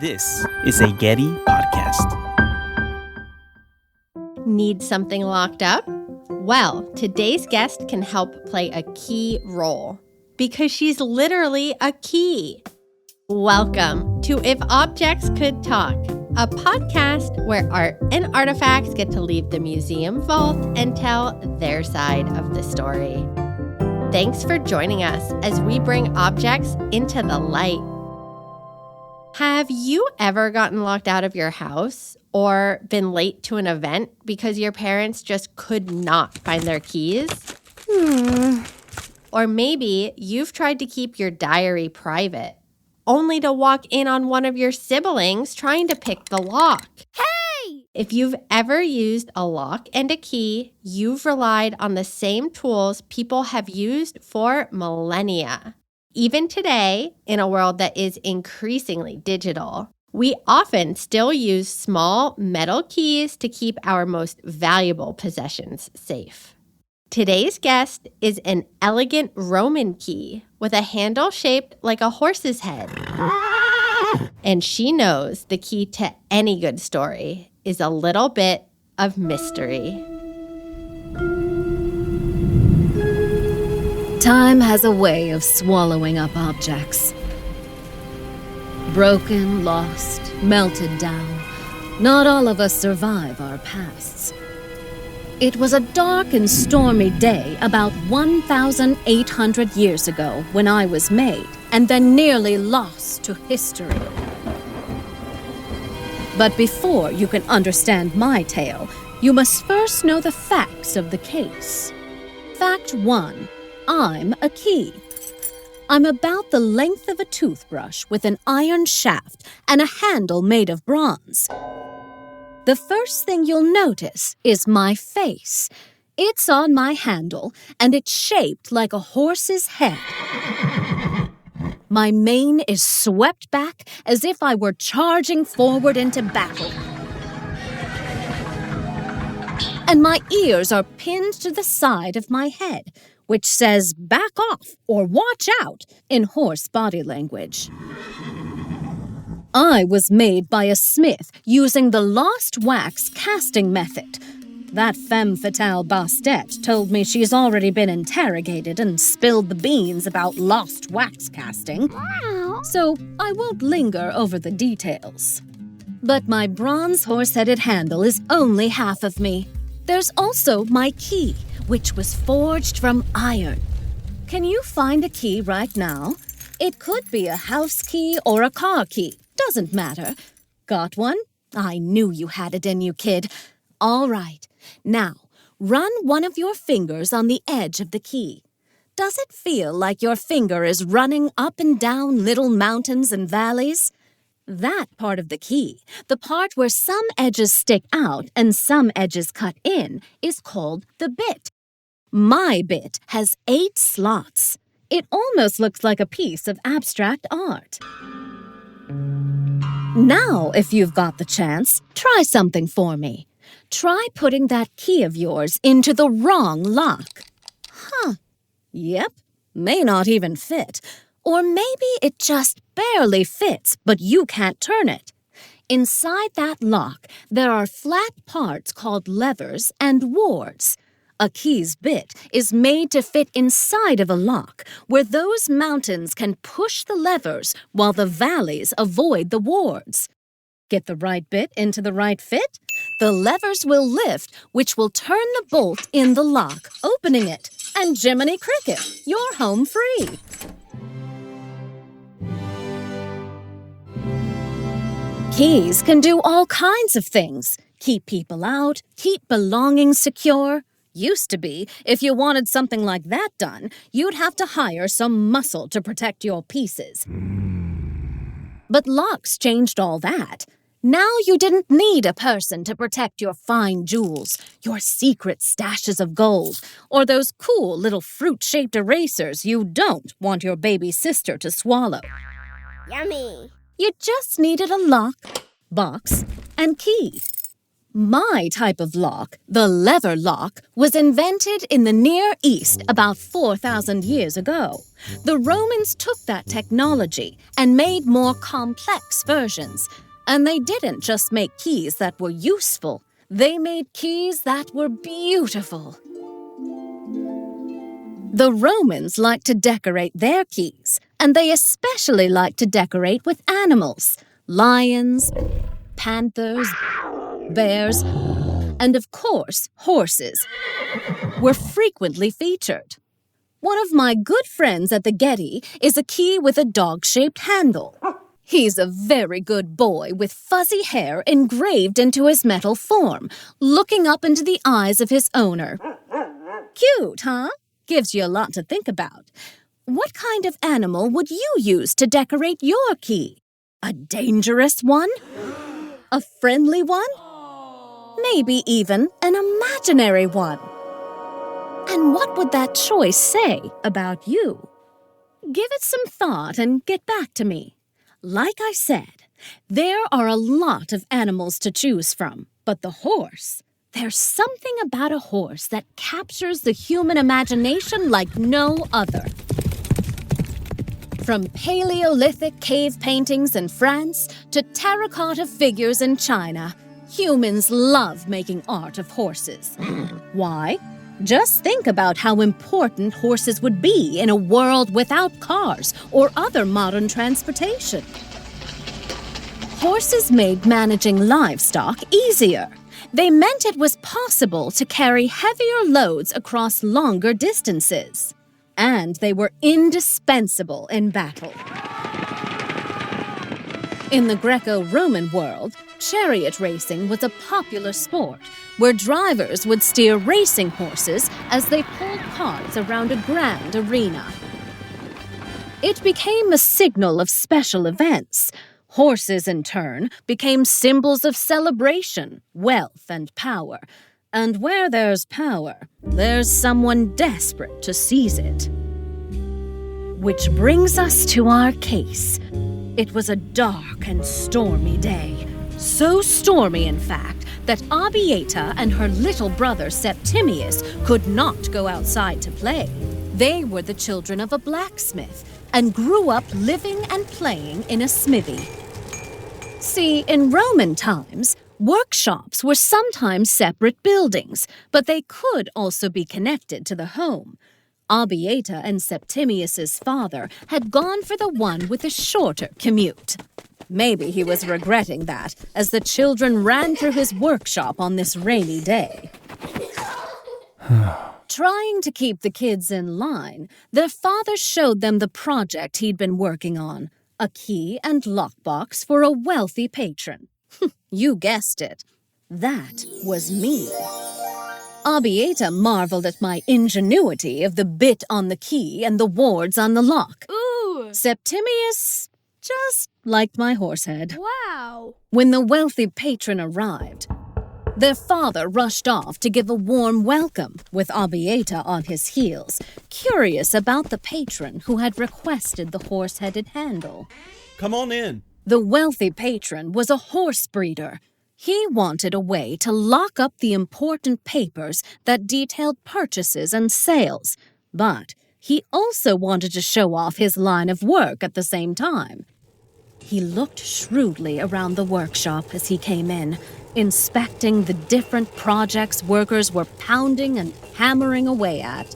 This is a Getty podcast. Need something locked up? Well, today's guest can help play a key role because she's literally a key. Welcome to If Objects Could Talk, a podcast where art and artifacts get to leave the museum vault and tell their side of the story. Thanks for joining us as we bring objects into the light. Have you ever gotten locked out of your house or been late to an event because your parents just could not find their keys? Or maybe you've tried to keep your diary private, only to walk in on one of your siblings trying to pick the lock. Hey! If you've ever used a lock and a key, you've relied on the same tools people have used for millennia. Even today, in a world that is increasingly digital, we often still use small metal keys to keep our most valuable possessions safe. Today's guest is an elegant Roman key with a handle shaped like a horse's head. And she knows the key to any good story is a little bit of mystery. Time has a way of swallowing up objects. Broken, lost, melted down. Not all of us survive our pasts. It was a dark and stormy day about 1,800 years ago when I was made and then nearly lost to history. But before you can understand my tale, you must first know the facts of the case. Fact 1. I'm a key. I'm about the length of a toothbrush with an iron shaft and a handle made of bronze. The first thing you'll notice is my face. It's on my handle, and it's shaped like a horse's head. My mane is swept back as if I were charging forward into battle. And my ears are pinned to the side of my head, which says back off or watch out in horse body language. I was made by a smith using the lost wax casting method. That femme fatale Bastet told me she's already been interrogated and spilled the beans about lost wax casting, so I won't linger over the details. But my bronze horse-headed handle is only half of me. There's also my key, which was forged from iron. Can you find a key right now? It could be a house key or a car key. Doesn't matter. Got one? I knew you had it in you, kid. All right. Now, run one of your fingers on the edge of the key. Does it feel like your finger is running up and down little mountains and valleys? That part of the key, the part where some edges stick out and some edges cut in, is called the bit. My bit has 8 slots. It almost looks like a piece of abstract art. Now, if you've got the chance, try something for me. Try putting that key of yours into the wrong lock. Yep, may not even fit. Or maybe it just barely fits, but you can't turn it. Inside that lock, there are flat parts called levers and wards. A key's bit is made to fit inside of a lock, where those mountains can push the levers while the valleys avoid the wards. Get the right bit into the right fit? The levers will lift, which will turn the bolt in the lock, opening it. And Jiminy Cricket, you're home free. Keys can do all kinds of things. Keep people out, keep belongings secure. Used to be, if you wanted something like that done, you'd have to hire some muscle to protect your pieces. But locks changed all that. Now you didn't need a person to protect your fine jewels, your secret stashes of gold, or those cool little fruit-shaped erasers you don't want your baby sister to swallow. Yummy! You just needed a lock, box, and key. My type of lock, the lever lock, was invented in the Near East about 4,000 years ago. The Romans took that technology and made more complex versions. And they didn't just make keys that were useful. They made keys that were beautiful. The Romans liked to decorate their keys, and they especially liked to decorate with animals. Lions, panthers, bears, and of course, horses were frequently featured. One of my good friends at the Getty is a key with a dog-shaped handle. He's a very good boy with fuzzy hair engraved into his metal form, looking up into the eyes of his owner. Cute, huh? Gives you a lot to think about. What kind of animal would you use to decorate your key? A dangerous one? A friendly one? Maybe even an imaginary one. And what would that choice say about you? Give it some thought and get back to me. Like I said, there are a lot of animals to choose from, but the horse, there's something about a horse that captures the human imagination like no other. From Paleolithic cave paintings in France to terracotta figures in China, humans love making art of horses. Why? Just think about how important horses would be in a world without cars or other modern transportation. Horses made managing livestock easier. They meant it was possible to carry heavier loads across longer distances. And they were indispensable in battle. In the Greco-Roman world, chariot racing was a popular sport where drivers would steer racing horses as they pulled carts around a grand arena. It became a signal of special events. Horses, in turn, became symbols of celebration, wealth, and power. And where there's power, there's someone desperate to seize it. Which brings us to our case. It was a dark and stormy day. So stormy, in fact, that Abieta and her little brother Septimius could not go outside to play. They were the children of a blacksmith and grew up living and playing in a smithy. See, in Roman times, workshops were sometimes separate buildings, but they could also be connected to the home. Abieta and Septimius's father had gone for the one with a shorter commute. Maybe he was regretting that as the children ran through his workshop on this rainy day. Trying to keep the kids in line, their father showed them the project he'd been working on, a key and lockbox for a wealthy patron. You guessed it. That was me. Abieta marveled at my ingenuity of the bit on the key and the wards on the lock. Ooh! Septimius just liked my horsehead. Wow! When the wealthy patron arrived, their father rushed off to give a warm welcome, with Abieta on his heels, curious about the patron who had requested the horse-headed handle. Come on in. The wealthy patron was a horse breeder. He wanted a way to lock up the important papers that detailed purchases and sales, but he also wanted to show off his line of work at the same time. He looked shrewdly around the workshop as he came in, inspecting the different projects workers were pounding and hammering away at.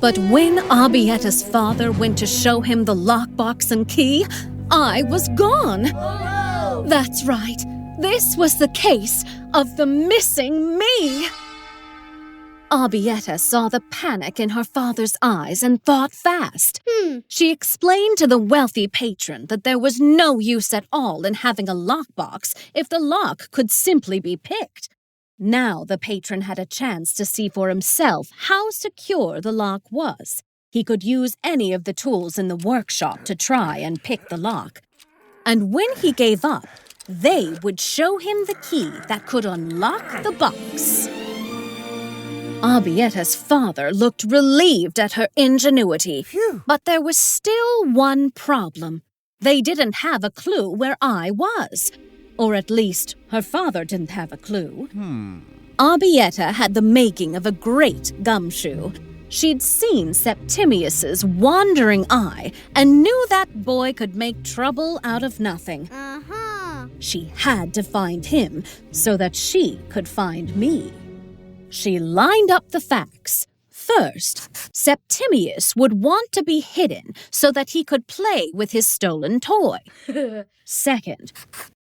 But when Abieta's father went to show him the lockbox and key, I was gone. Oh, no! That's right. This was the case of the missing me. Abieta saw the panic in her father's eyes and thought fast. She explained to the wealthy patron that there was no use at all in having a lockbox if the lock could simply be picked. Now the patron had a chance to see for himself how secure the lock was. He could use any of the tools in the workshop to try and pick the lock. And when he gave up, they would show him the key that could unlock the box. Abieta's father looked relieved at her ingenuity. Phew. But there was still one problem. They didn't have a clue where I was, Or at least, her father didn't have a clue. Arbietta had the making of a great gumshoe. She'd seen Septimius's wandering eye and knew that boy could make trouble out of nothing. She had to find him so that she could find me. She lined up the facts. First, Septimius would want to be hidden so that he could play with his stolen toy. Second,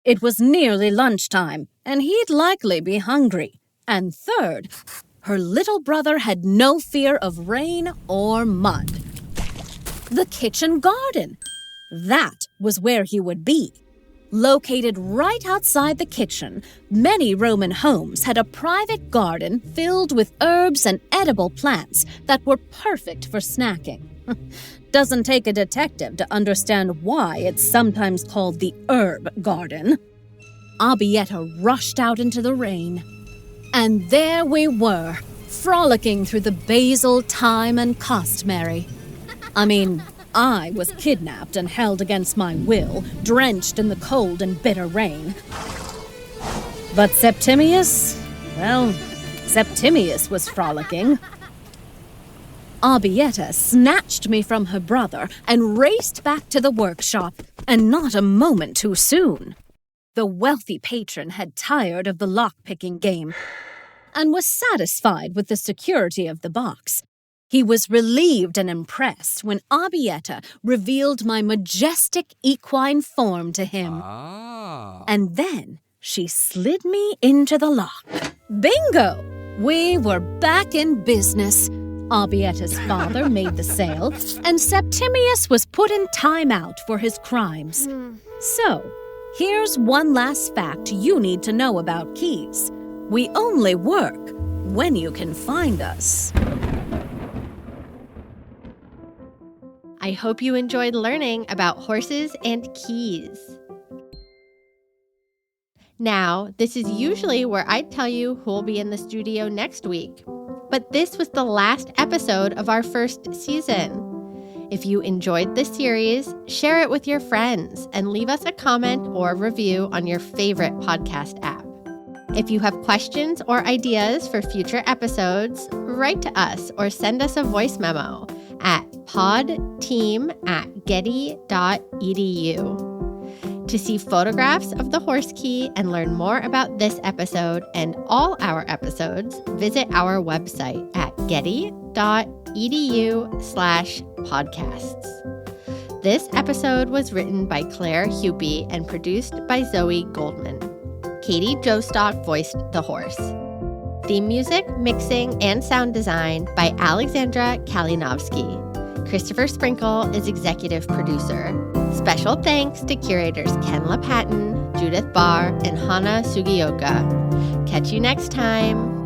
it was nearly lunchtime, and he'd likely be hungry. And third, her little brother had no fear of rain or mud. The kitchen garden. That was where he would be. Located right outside the kitchen, many Roman homes had a private garden filled with herbs and edible plants that were perfect for snacking. Doesn't take a detective to understand why it's sometimes called the herb garden. Arbietta rushed out into the rain. And there we were, frolicking through the basil, thyme, and customary. I was kidnapped and held against my will, drenched in the cold and bitter rain. But Septimius was frolicking. Arbietta snatched me from her brother and raced back to the workshop, and not a moment too soon. The wealthy patron had tired of the lock-picking game and was satisfied with the security of the box. He was relieved and impressed when Arbietta revealed my majestic equine form to him. And then she slid me into the lock. Bingo! We were back in business. Arbietta's father made the sale, and Septimius was put in timeout for his crimes. So, here's one last fact you need to know about keys. We only work when you can find us. I hope you enjoyed learning about horses and keys. Now, this is usually where I'd tell you who'll be in the studio next week. But this was the last episode of our first season. If you enjoyed this series, share it with your friends and leave us a comment or review on your favorite podcast app. If you have questions or ideas for future episodes, write to us or send us a voice memo at podteam@getty.edu. To see photographs of the horse key and learn more about this episode and all our episodes, visit our website at getty.edu/podcasts. This episode was written by Claire Hupy and produced by Zoe Goldman. Katie Jostock voiced the horse. Theme music, mixing, and sound design by Alexandra Kalinowski. Christopher Sprinkle is executive producer. Special thanks to curators Ken LaPatten, Judith Barr, and Hana Sugioka. Catch you next time.